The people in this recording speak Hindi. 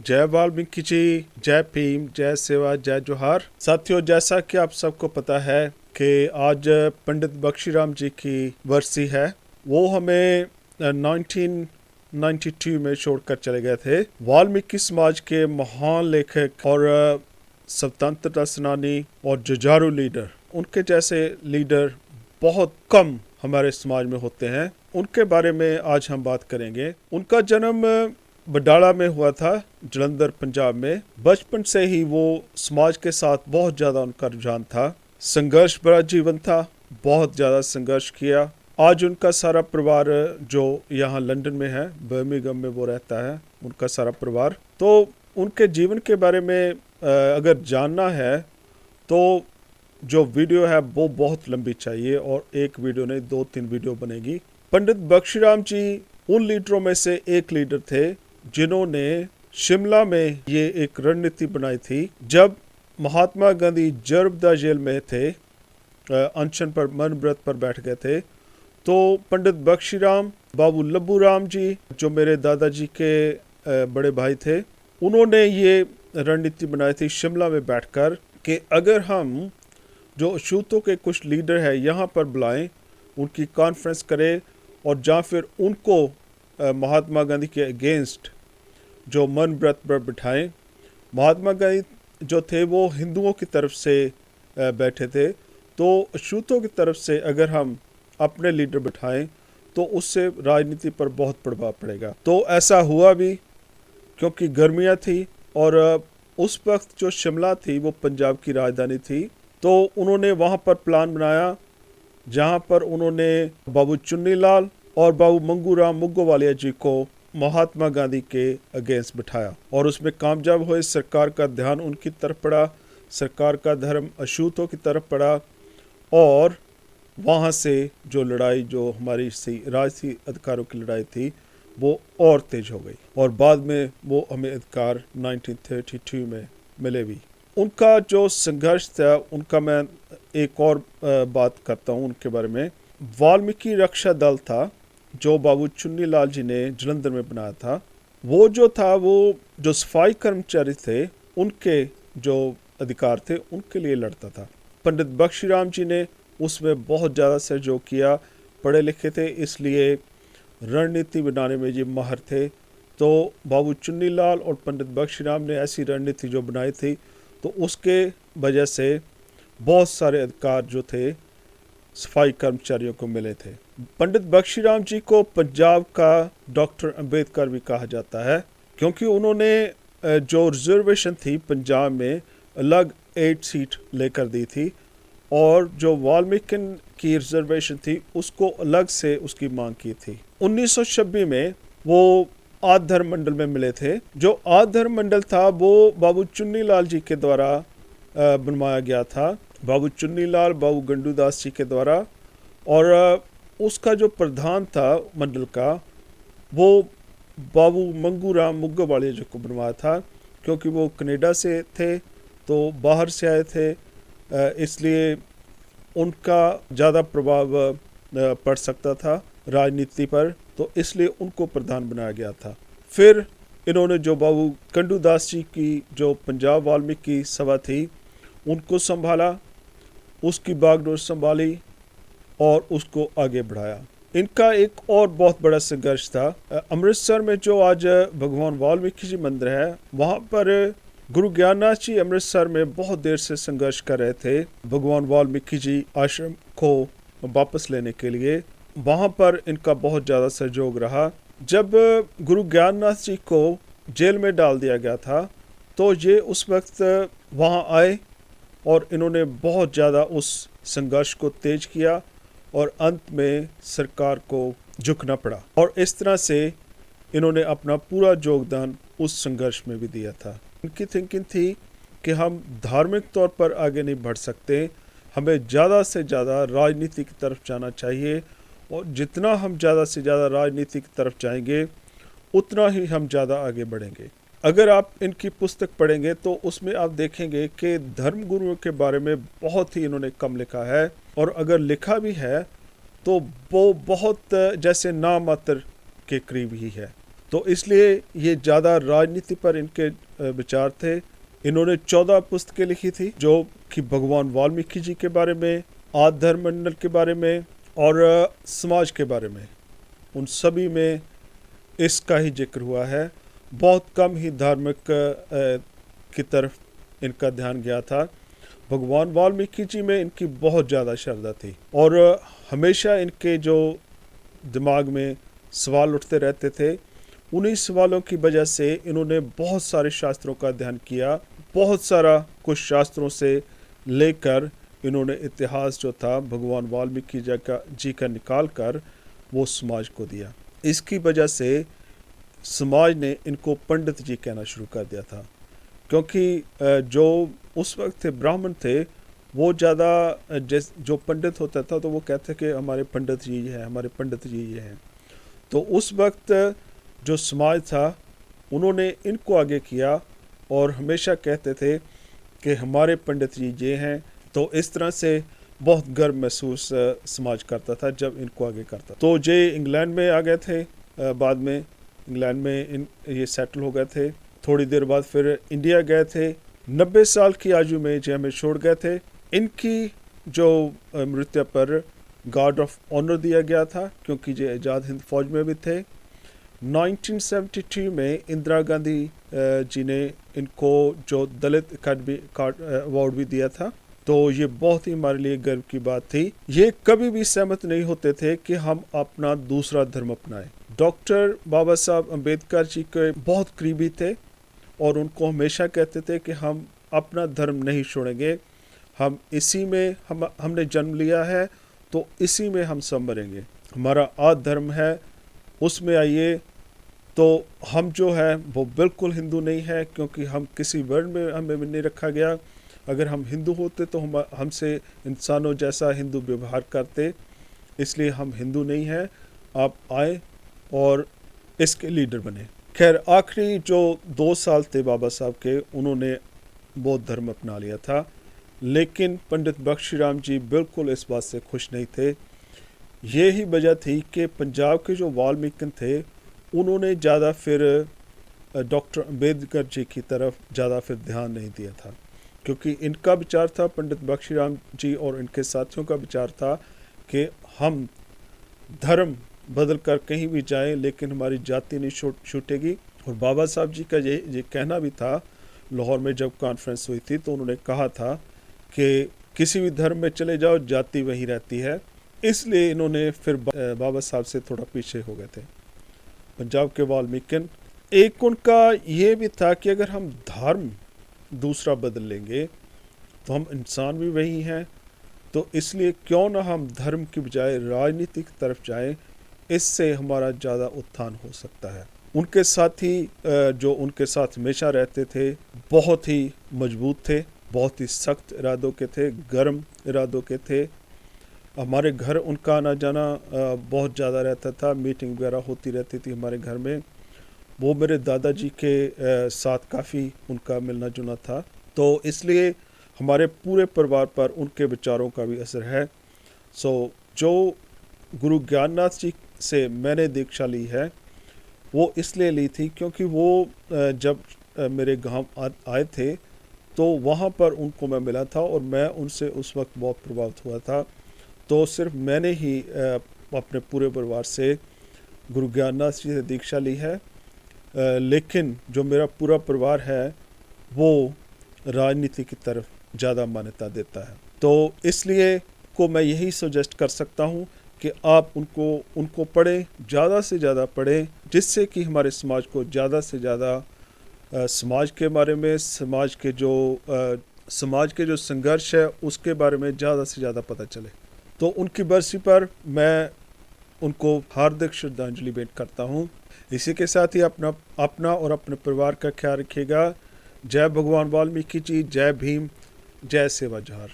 जय वाल्मीकि जी, जय भीम, जय सेवा, जय जोहार। साथियों, जैसा कि आप सबको पता है कि आज पंडित बख्शीराम जी की बरसी है। वो हमें 1992 में छोड़कर चले गए थे। वाल्मीकि समाज के महान लेखक और स्वतंत्रता सेनानी और जुझारू लीडर, उनके जैसे लीडर बहुत कम हमारे समाज में होते हैं। उनके बारे में आज हम बात करेंगे। उनका जन्म बडाला में हुआ था, जलंधर पंजाब में। बचपन से ही वो समाज के साथ बहुत ज़्यादा उनका रुझान था। संघर्ष भरा जीवन था, बहुत ज़्यादा संघर्ष किया। आज उनका सारा परिवार जो यहाँ लंदन में है, बर्मिंघम में वो रहता है, उनका सारा परिवार। तो उनके जीवन के बारे में अगर जानना है तो जो वीडियो है वो बहुत लंबी चाहिए और एक वीडियो नहीं, 2-3 वीडियो बनेगी। पंडित बख्शीराम जी उन लीडरों में से एक लीडर थे जिन्होंने शिमला में ये एक रणनीति बनाई थी। जब महात्मा गांधी जरबदा जेल में थे, अनशन पर, मन व्रत पर बैठ गए थे, तो पंडित बख्शीराम, बाबू लब्बू राम जी जो मेरे दादाजी के बड़े भाई थे, उन्होंने ये रणनीति बनाई थी शिमला में बैठकर कि अगर हम जो अछूतों के कुछ लीडर हैं यहाँ पर बुलाएं, उनकी कॉन्फ्रेंस करें और या फिर उनको महात्मा गांधी के अगेंस्ट जो मन व्रत पर बिठाएं। महात्मा गांधी जो थे वो हिंदुओं की तरफ से बैठे थे, तो अछूतों की तरफ से अगर हम अपने लीडर बिठाएं तो उससे राजनीति पर बहुत प्रभाव पड़ेगा। तो ऐसा हुआ भी, क्योंकि गर्मियाँ थी और उस वक्त जो शिमला थी वो पंजाब की राजधानी थी। तो उन्होंने वहाँ पर प्लान बनाया जहाँ पर उन्होंने बाबू चुन्नी लाल और बाबू मंगूराम मुग्गोवालिया जी को महात्मा गांधी के अगेंस्ट बिठाया और उसमें कामयाब हुए। सरकार का ध्यान उनकी तरफ पड़ा, सरकार का धर्म अछूतों की तरफ पड़ा और वहाँ से जो लड़ाई, जो हमारी राजसी अधिकारों की लड़ाई थी, वो और तेज हो गई और बाद में वो हमें अधिकार 1932 में मिले भी। उनका जो संघर्ष था, उनका मैं एक और बात करता हूँ उनके बारे में। वाल्मीकि रक्षा दल था जो बाबू चुन्नी लाल जी ने जलंधर में बनाया था। वो जो था, वो जो सफाई कर्मचारी थे, उनके जो अधिकार थे उनके लिए लड़ता था। पंडित बख्शीराम जी ने उसमें बहुत ज़्यादा सहयोग किया, पढ़े लिखे थे, इसलिए रणनीति बनाने में ये माहिर थे। तो बाबू चुन्नी लाल और पंडित बख्शीराम ने ऐसी रणनीति जो बनाई थी, तो उसके वजह से बहुत सारे अधिकार जो थे सफाई कर्मचारियों को मिले थे। पंडित बख्शीराम जी को पंजाब का डॉक्टर अंबेडकर भी कहा जाता है, क्योंकि उन्होंने जो रिजर्वेशन थी पंजाब में अलग 8 सीट लेकर दी थी और जो वाल्मीकि की रिजर्वेशन थी उसको अलग से उसकी मांग की थी। 1926 में वो आद धर्म मंडल में मिले थे। जो आद धर्म मंडल था वो बाबू चुन्नी लाल जी के द्वारा बनवाया गया था, बाबू चुन्नी लाल, बाबू गंडूदास जी के द्वारा। और उसका जो प्रधान था मंडल का, वो बाबू मंगूराम मुग्गोवालिया जी को बनवाया था, क्योंकि वो कनाडा से थे, तो बाहर से आए थे, इसलिए उनका ज़्यादा प्रभाव पड़ सकता था राजनीति पर, तो इसलिए उनको प्रधान बनाया गया था। फिर इन्होंने जो बाबू गंडूदास जी की जो पंजाब वाल्मीकि सभा थी उनको संभाला, उसकी बागडोर संभाली और उसको आगे बढ़ाया। इनका एक और बहुत बड़ा संघर्ष था। अमृतसर में जो आज भगवान वाल्मीकि जी मंदिर है, वहाँ पर गुरु ज्ञाननाथ जी अमृतसर में बहुत देर से संघर्ष कर रहे थे भगवान वाल्मीकि जी आश्रम को वापस लेने के लिए। वहाँ पर इनका बहुत ज़्यादा सहयोग रहा। जब गुरु ज्ञाननाथ जी को जेल में डाल दिया गया था, तो ये उस वक्त वहाँ आए और इन्होंने बहुत ज़्यादा उस संघर्ष को तेज किया और अंत में सरकार को झुकना पड़ा। और इस तरह से इन्होंने अपना पूरा योगदान उस संघर्ष में भी दिया था। इनकी थिंकिंग थी कि हम धार्मिक तौर पर आगे नहीं बढ़ सकते, हमें ज़्यादा से ज़्यादा राजनीति की तरफ जाना चाहिए और जितना हम ज़्यादा से ज़्यादा राजनीति की तरफ जाएंगे उतना ही हम ज़्यादा आगे बढ़ेंगे। अगर आप इनकी पुस्तक पढ़ेंगे तो उसमें आप देखेंगे कि धर्म गुरुओं के बारे में बहुत ही इन्होंने कम लिखा है, और अगर लिखा भी है तो वो बहुत जैसे नामात्र के करीब ही है। तो इसलिए ये ज़्यादा राजनीति पर इनके विचार थे। इन्होंने 14 पुस्तकें लिखी थी जो कि भगवान वाल्मीकि जी के बारे में, आधर्म मंडल के बारे में और समाज के बारे में। उन सभी में इसका ही जिक्र हुआ है। बहुत कम ही धार्मिक की तरफ इनका ध्यान गया था। भगवान वाल्मीकि जी में इनकी बहुत ज़्यादा श्रद्धा थी और हमेशा इनके जो दिमाग में सवाल उठते रहते थे, उन्हीं सवालों की वजह से इन्होंने बहुत सारे शास्त्रों का अध्ययन किया। बहुत सारा कुछ शास्त्रों से लेकर इन्होंने इतिहास जो था भगवान वाल्मीकि जी का निकाल कर वो समाज को दिया। इसकी वजह से समाज ने इनको पंडित जी कहना शुरू कर दिया था, क्योंकि जो उस वक्त थे ब्राह्मण थे, वो ज़्यादा जो पंडित होता था तो वो कहते कि हमारे पंडित जी हैं, हमारे पंडित जी ये हैं। तो उस वक्त जो समाज था उन्होंने इनको आगे किया और हमेशा कहते थे कि हमारे पंडित जी ये हैं। तो इस तरह से बहुत गर्व महसूस समाज करता था जब इनको आगे करता। तो ये इंग्लैंड में आ गए थे, बाद में इंग्लैंड में ये सेटल हो गए थे। थोड़ी देर बाद फिर इंडिया गए थे। 90 साल की आयु में जो हमें छोड़ गए थे। इनकी जो मृत्यु पर गार्ड ऑफ ऑनर दिया गया था, क्योंकि ये आज़ाद हिंद फौज में भी थे। 1972 में इंदिरा गांधी जी ने इनको जो दलित अकादमी अवार्ड भी दिया था। तो ये बहुत ही हमारे लिए गर्व की बात थी। ये कभी भी सहमत नहीं होते थे कि हम अपना दूसरा धर्म अपनाएं। डॉक्टर बाबा साहब अम्बेडकर जी के बहुत करीबी थे और उनको हमेशा कहते थे कि हम अपना धर्म नहीं छोड़ेंगे, हम इसी में हमने जन्म लिया है तो इसी में हम सब मरेंगे। हमारा आद धर्म है, उसमें आइए। तो हम जो है वो बिल्कुल हिंदू नहीं है, क्योंकि हम किसी वर्ण में हमें नहीं रखा गया। अगर हम हिंदू होते तो हमसे इंसानों जैसा हिंदू व्यवहार करते, इसलिए हम हिंदू नहीं हैं। आप आए और इसके लीडर बने। खैर, आखिरी जो 2 साल थे बाबा साहब के, उन्होंने बौद्ध धर्म अपना लिया था, लेकिन पंडित बख्शीराम जी बिल्कुल इस बात से खुश नहीं थे। यही वजह थी कि पंजाब के जो वाल्मीकि थे उन्होंने ज़्यादा फिर डॉक्टर अम्बेडकर जी की तरफ ज़्यादा फिर ध्यान नहीं दिया था, क्योंकि इनका विचार था, पंडित बख्शीराम जी और इनके साथियों का विचार था कि हम धर्म बदल कर कहीं भी जाएं लेकिन हमारी जाति नहीं छूटेगी। और बाबा साहब जी का ये कहना भी था। लाहौर में जब कॉन्फ्रेंस हुई थी तो उन्होंने कहा था कि किसी भी धर्म में चले जाओ, जाति वहीं रहती है। इसलिए इन्होंने फिर बाबा साहब से थोड़ा पीछे हो गए थे पंजाब के वाल्मीकि। एक उनका ये भी था कि अगर हम धर्म दूसरा बदल लेंगे तो हम इंसान भी वही हैं, तो इसलिए क्यों ना हम धर्म की बजाय राजनीति की तरफ जाएं, इससे हमारा ज़्यादा उत्थान हो सकता है। उनके साथी जो उनके साथ हमेशा रहते थे बहुत ही मजबूत थे, बहुत ही सख्त इरादों के थे, गर्म इरादों के थे। हमारे घर उनका आना जाना बहुत ज़्यादा रहता था, मीटिंग वगैरह होती रहती थी हमारे घर में। वो मेरे दादाजी के साथ काफ़ी उनका मिलना जुलना था, तो इसलिए हमारे पूरे परिवार पर उनके विचारों का भी असर है। जो गुरु ज्ञाननाथ जी से मैंने दीक्षा ली है वो इसलिए ली थी क्योंकि वो जब मेरे गांव आए थे तो वहाँ पर उनको मैं मिला था और मैं उनसे उस वक्त बहुत प्रभावित हुआ था। तो सिर्फ मैंने ही अपने पूरे परिवार से गुरु ज्ञाननाथ जी से दीक्षा ली है, लेकिन जो मेरा पूरा परिवार है वो राजनीति की तरफ ज़्यादा मान्यता देता है। तो इसलिए को मैं यही सजेस्ट कर सकता हूँ कि आप उनको पढ़ें, ज़्यादा से ज़्यादा पढ़ें, जिससे कि हमारे समाज को ज़्यादा से ज़्यादा समाज के बारे में, समाज के जो संघर्ष है उसके बारे में ज़्यादा से ज़्यादा पता चले। तो उनकी बरसी पर मैं उनको हार्दिक श्रद्धांजलि भेंट करता हूँ। इसी के साथ ही अपना और अपने परिवार का ख्याल रखिएगा। जय भगवान वाल्मीकि जी, जय भीम, जय सेवा जौहर।